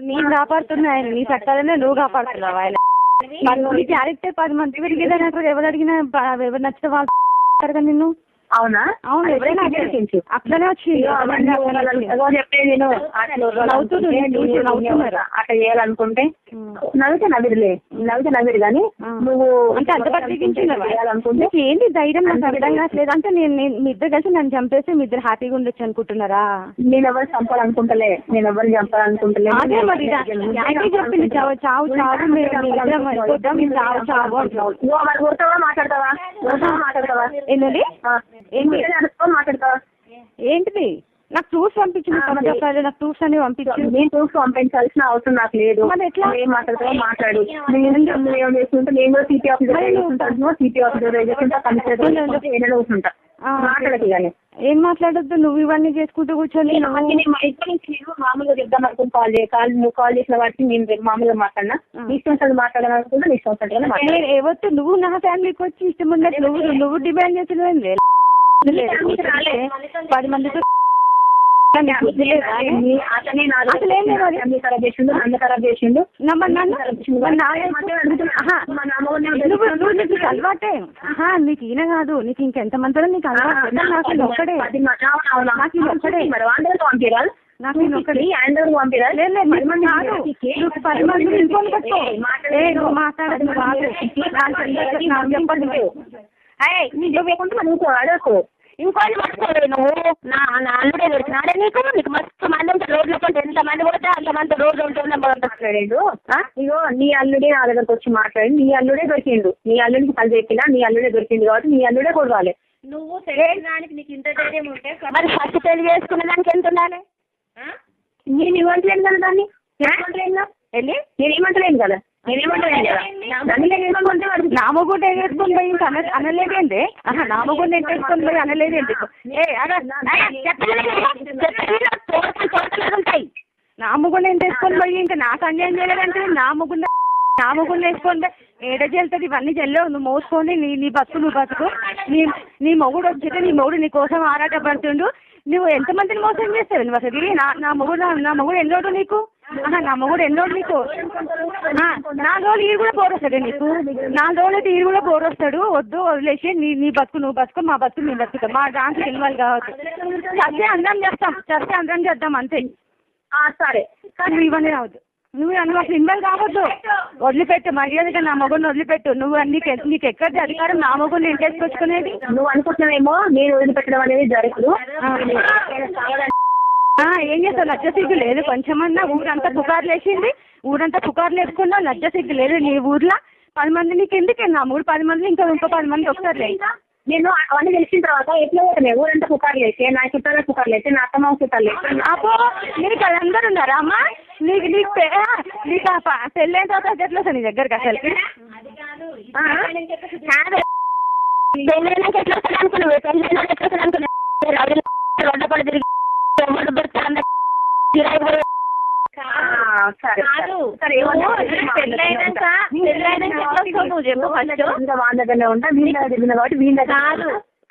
నేను కాపాడుతున్నా ఆయన, నీ చట్టాలనే నువ్వు కాపాడుతున్నావు ఆయన. నీ క్యారెక్టర్ 10 మంది పెరిగేదని అక్కడ ఎవరు అడిగినా ఎవరు నచ్చిన వాళ్ళు నిన్ను. అవునా? అవును, ఎవరైనా అట్లనే వచ్చింది. అట్లా చేయాలనుకుంటే నవ్వితే నవ్విరు కానీ నువ్వు అంటే అంతపట్టించాలనుకుంటే ఏంటి ధైర్యం నాకు అర్థం కావట్లేదు. అంటే నేను మీ ఇద్దరు కలిసి నన్ను చంపేసి మీ ఇద్దరు హ్యాపీగా ఉండొచ్చు అనుకుంటున్నారా? నేను ఎవరు చంపాలనుకుంటలే, నేను ఎవరు చంపాలనుకుంటలే. అదే మరి చెప్పింది చావు చావు చావు మాట్లాడతావా ఏంటండి? మాట్లాడతావా? ఏంటిది? నాకు ప్రూఫ్స్ పంపించింది, నాకు ప్రూఫ్స్ అన్ని పంపించింది. నేను ప్రూఫ్స్ పంపించాల్సిన అవసరం నాకు లేదు. ఏం మాట్లాడతావో మాట్లాడు. నువ్వేం చేస్తుంటా, నేను కూడా సిటీ ఆఫీసర్ సిటీ ఆఫీసర్ ఏదైనా కూర్చుంటా. మాట్లాడదు కానీ ఏం మాట్లాడద్దు. నువ్వు ఇవన్నీ చేసుకుంటూ కూర్చొని మామూలుగా చెప్దాం అనుకుని నువ్వు కాల్ చేసిన వాటికి నేను మామూలుగా మాట్లాడినా. ఇష్టం మాట్లాడాలనుకుంటే ఇష్టం ఎవరు నువ్వు నా ఫ్యామిలీకి వచ్చి ఇష్టం ఉన్నట్టు నువ్వు డిమాండ్ చేసిన 10 మందితో అలవాటే. నీకు ఈయన కాదు, నీకు ఇంకెంత మందిలో నీకు అలవాటు. నాకు ఒక్కడే, నాకు ఇంకొకటి మాట్లాడదు. అడగకు. ఇంకోటి పట్టుకోలేదు నువ్వు. నా అల్లుడే దొరికినాడే నీకు. నీకు మస్తు మంది ఉంటారు రోడ్ల కొంటే, ఎంత మంది కొడితే అంతమంది రోజు ఉంటుండే మాట్లాడాడు. ఇగో నీ అల్లుడే నా దగ్గరకు వచ్చి మాట్లాడి నీ అల్లుడే దొరికిండు. నీ అల్లుడికి పని చెప్పినా నీ అల్లుడే దొరికింది కాబట్టి నీ అల్లుడే కొడవాలి. నువ్వు తెలియడానికి నీకు ఇంత ధైర్యం ఉంటే మరి ఫస్ట్ పెళ్లి చేసుకునే దానికి ఎంత ఉండాలి? నేను ఇవ్వట్లేను కదా దాన్ని, వెళ్ళి నేను ఏమంటలేను కదా. నామగుండ వేసుకొని పోయి అనలేదేంటి? నామగుండ వేసుకొని పోయి అనలేదేంటి? నామగుండ ఎంత వేసుకొని పోయి ఇంకా నాకు అన్యాయం చేయలేదంటే నామగుండ వేసుకొని ఏడ చెల్తుంది. ఇవన్నీ చెల్లవు. నువ్వు మోసుకొని నీ బతుకు నువ్వు బతుకు. నీ మొగుడు వచ్చితే నీ మొగుడు నీ కోసం ఆరాటపడుతుండు. నువ్వు ఎంతమందిని మోసం చేస్తావు నువ్వు అసలు? నా మొగుడు ఎన్నోడు నీకు? నా మొగుడు ఎన్నోడు నీకు? 4 రోజులు ఈడు కూడా పోరొస్తాడు నీకు. 4 రోజులు అయితే ఈడు కూడా పోరొస్తాడు. వద్దు, వదిలేసి నీ బతుకు నువ్వు బతుకు, మా బతుకు నీ బతుకు. మా దాంట్లో ఇన్వాల్వ్ కావద్దు. చస్తే అందరం చేద్దాం అంతే. సరే, నువ్వు ఇవన్నీ రావద్దు. నువ్వు అసలు ఇన్వాల్వ్ కావద్దు. వదిలిపెట్టు, మర్యాదగా నా మొగుడిని వదిలిపెట్టు. నువ్వు నీకు ఎక్కడి అధికారం నా మొగుడిని ఇంటేసుకొచ్చుకునేది? నువ్వు అనుకుంటున్నావేమో నేను వదిలిపెట్టడం అనేది జరగదు. ఏం చేస్తావు? లజ్జ సిగ్గు లేదు కొంచెమన్నా? ఊరంతా పుకార్లు వేసింది, ఊరంతా పుకార్లు వేసుకున్నావు. లజ్జ సిగ్గు లేదు నీ ఊర్లో? 10 మంది నీకు ఎందుకు? నా మూడు 10 మంది ఇంకో 10 మంది ఒకసారి. నేను అవన్నీ తెలిసిన తర్వాత ఎట్లా పోతున్నాయి? ఊరంతా పుకార్లు వేస్తే, నా చుట్టాల పుకార్లు వేస్తే, నా అత్తమ్మ చుట్టాలు వేస్తే. అబ్బో, నీకు అందరు ఉన్నారా అమ్మా? నీకు పెళ్ళైన తర్వాత ఎట్లా వస్తా నీ దగ్గరకు అసలు? పెళ్ళైనాక ఎట్లా వస్తాను అనుకున్నావు? పెళ్ళైనాక ఎట్లా వస్తాను అనుకున్నావు?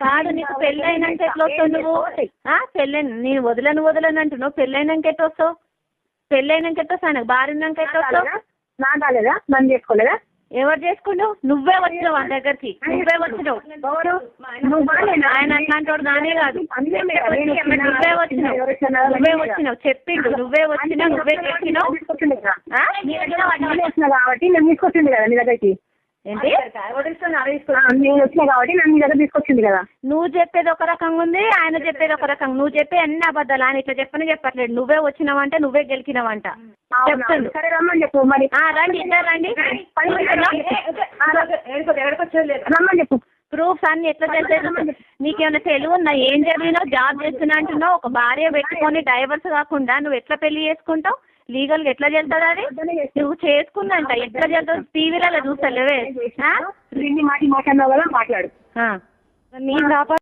కాదు, నీకు పెళ్ళైనాక ఎట్లా వస్తావు నువ్వు? నేను వదలను అంటున్నావు. పెళ్ళైనాక ఎట్లా వస్తావు? పెళ్ళైనాక ఎట్లా వస్తావు? నాకు భార్య ఉన్నాక ఎట్లా వస్తావు? నా కాలేదా? నన్ను చేసుకోలేదా? ఎవరు చేసుకున్నావు? నువ్వే వచ్చినావు మన దగ్గరికి. నువ్వే వచ్చినావు. ఆయన అట్లాంటి వాడు నానే కాదు. నువ్వే వచ్చినావు చెప్పిండు. నువ్వే వచ్చినావు, నువ్వే చెప్పినావు కాబట్టి నేను తీసుకొచ్చింది కదా నీ దగ్గరికి. ఏంటి? నేను వచ్చినా కాబట్టి నన్ను నీ దగ్గర తీసుకొచ్చింది కదా. నువ్వు చెప్పేది ఒక రకంగా ఉంది, ఆయన చెప్పేది ఒక రకంగా. నువ్వు చెప్పే అన్ని అబద్ధాలు. ఆయన ఇట్లా చెప్పట్లేదు. నువ్వే వచ్చినావంట, నువ్వే గెలికినావంట చెప్తాను. సరే రమ్మని చెప్పు మరి. రండి, ఇద్దరు రండి. రమ్మని చెప్పు. ప్రూఫ్స్ అన్ని ఎట్లా తెలిసేది? నీకేమైనా తెలివి ఉందా? ఏం జరిగినా జాబ్ చేస్తున్నా అంటున్నావు. ఒక భార్య పెట్టుకొని డైవర్స్ కాకుండా నువ్వు ఎట్లా పెళ్లి చేసుకుంటావు? లీగల్ గా ఎట్లా చెల్తుంది అది? నువ్వు చేసుకుందంట ఎట్లా చెల్తుంది? టీవీలలో చూస్తలేవే? మాట్లాడినావు కదా, మాట్లాడు. నేను